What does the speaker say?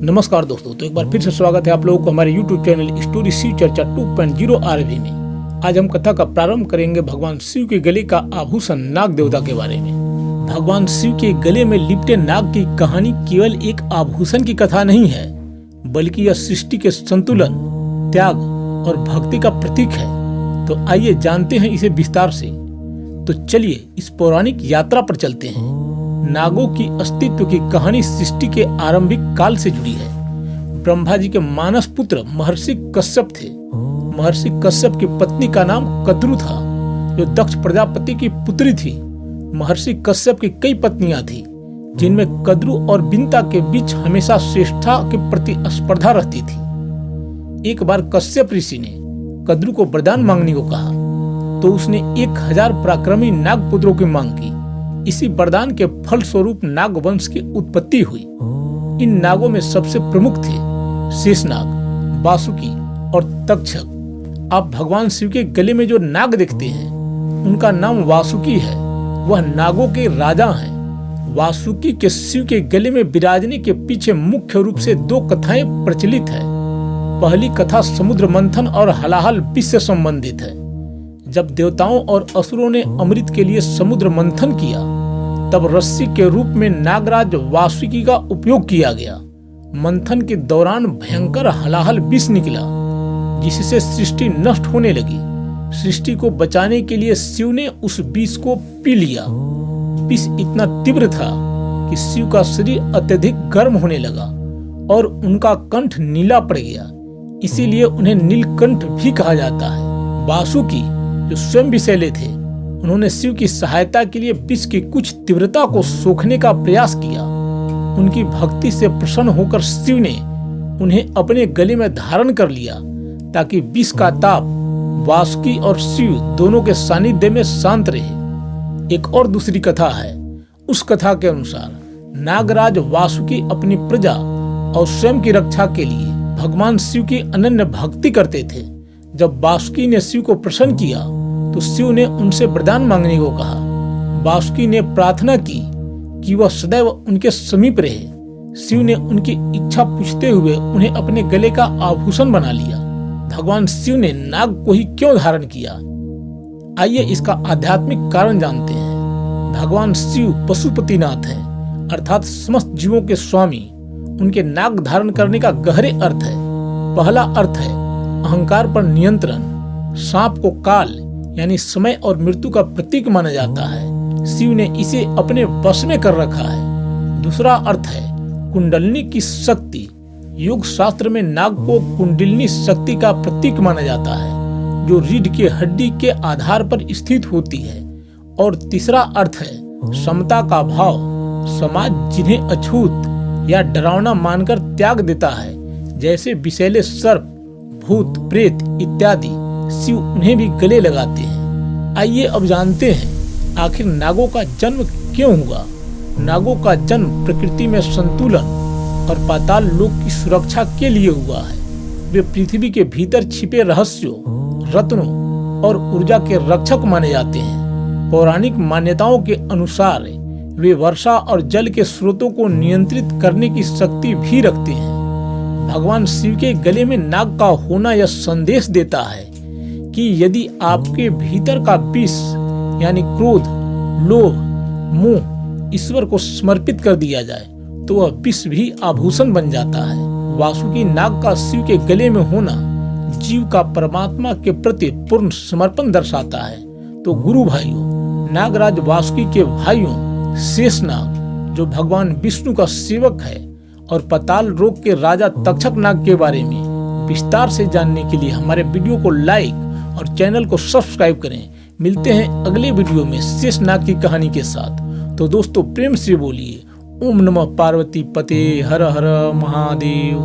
नमस्कार दोस्तों, तो एक बार फिर से स्वागत है आप लोगों को हमारे YouTube चैनल स्टोरी शिव चर्चा 2.0 आरवी में। आज हम कथा का प्रारंभ करेंगे भगवान शिव के गले का आभूषण नाग देवता के बारे में। भगवान शिव के गले में लिपटे नाग की कहानी केवल एक आभूषण की कथा नहीं है, बल्कि यह सृष्टि के संतुलन, त्याग और भक्ति का प्रतीक है। तो आइए जानते हैं इसे विस्तार से। तो चलिए इस पौराणिक यात्रा पर चलते हैं। नागों की अस्तित्व की कहानी सृष्टि के आरंभिक काल से जुड़ी है। ब्रह्मा जी के मानस पुत्र महर्षि कश्यप थे। महर्षि कश्यप की पत्नी का नाम कद्रु था, जो दक्ष प्रजापति की पुत्री थी। महर्षि कश्यप की कई पत्नियां थी, जिनमें कद्रु और बिंता के बीच हमेशा श्रेष्ठता के प्रति स्पर्धा रहती थी। एक बार कश्यप ऋषि ने कद्रु को वरदान मांगने को कहा, तो उसने 1000 पराक्रमी नाग पुत्रों की मांग की। इसी वरदान के फल स्वरूप नाग वंश की उत्पत्ति हुई। इन नागों में सबसे प्रमुख थे शेषनाग, वासुकी और तक्षक। आप भगवान शिव के गले में जो नाग देखते हैं, उनका नाम वासुकी है। वह नागों के राजा हैं। वासुकी के शिव के गले में विराजने के पीछे मुख्य रूप से 2 कथाएं प्रचलित है। पहली कथा समुद्र मंथन और हलाहल विष से संबंधित है। जब देवताओं और असुरों ने अमृत के लिए समुद्र मंथन किया, तब रस्सी के रूप में नागराज वासुकी का उपयोग किया गया। मंथन के दौरान भयंकर हलाहल विष निकला, जिससे सृष्टि नष्ट होने लगी। सृष्टि को बचाने के लिए शिव ने उस विष को पी लिया। विष इतना तीव्र था कि शिव का शरीर अत्यधिक गर्म होने लगा और उनका कंठ नीला पड़ गया। इसीलिए उन्हें नीलकंठ भी कहा जाता है। वासुकी जो स्वयं विषैले थे, उन्होंने शिव की सहायता के लिए विष की कुछ तीव्रता को सोखने का प्रयास किया। उनकी भक्ति से प्रसन्न होकर शिव ने उन्हें अपने गले में धारण कर लिया, ताकि विष का ताप वासुकी और शिव दोनों के सानिध्य में शांत रहे। एक और दूसरी कथा है। उस कथा के अनुसार नागराज वासुकी अपनी प्रजा और स्वयं की रक्षा के लिए भगवान शिव की अनन्य भक्ति करते थे। जब वासुकी ने शिव को प्रसन्न किया, तो शिव ने उनसे वरदान मांगने को कहा। वासुकी ने प्रार्थना की कि वह सदैव उनके समीप रहे। शिव ने उनकी इच्छा पूछते हुए उन्हें अपने गले का आभूषण बना लिया। भगवान शिव ने नाग को ही क्यों धारण किया? आइए इसका आध्यात्मिक कारण जानते हैं। भगवान शिव पशुपतिनाथ हैं, अर्थात समस्त जीवों के स्वामी। उनके नाग धारण करने का गहरे अर्थ है। पहला अर्थ है अहंकार पर नियंत्रण। सांप को काल यानी समय और मृत्यु का प्रतीक माना जाता है। शिव ने इसे अपने वश में कर रखा है। दूसरा अर्थ है कुंडलिनी की शक्ति। योग शास्त्र में नाग को कुंडलिनी शक्ति का प्रतीक माना जाता है, जो रीढ़ की हड्डी के आधार पर स्थित होती है। और तीसरा अर्थ है समता का भाव। समाज जिन्हें अछूत या डरावना मानकर त्याग देता है, जैसे विषैले सर्प, भूत, प्रेत इत्यादि, शिव उन्हें भी गले लगाते हैं। आइए अब जानते हैं आखिर नागों का जन्म क्यों हुआ। नागों का जन्म प्रकृति में संतुलन और पाताल लोक की सुरक्षा के लिए हुआ है। वे पृथ्वी के भीतर छिपे रहस्यों, रत्नों और ऊर्जा के रक्षक माने जाते हैं। पौराणिक मान्यताओं के अनुसार वे वर्षा और जल के स्रोतों को नियंत्रित करने की शक्ति भी रखते हैं। भगवान शिव के गले में नाग का होना यह संदेश देता है कि यदि आपके भीतर का विष यानी क्रोध, लोभ, मोह ईश्वर को समर्पित कर दिया जाए, तो वह विष भी आभूषण बन जाता है। वासुकी नाग का शिव के गले में होना जीव का परमात्मा के प्रति पूर्ण समर्पण दर्शाता है। तो गुरु भाइयों, नागराज वासुकी के भाइयों शेषनाग, जो भगवान विष्णु का सेवक है, और पाताल लोक के राजा तक्षक नाग के बारे में विस्तार से जानने के लिए हमारे वीडियो को लाइक और चैनल को सब्सक्राइब करें। मिलते हैं अगले वीडियो में शेषनाग की कहानी के साथ। तो दोस्तों प्रेम से बोलिए ओम नमः पार्वती पते हर हर महादेव।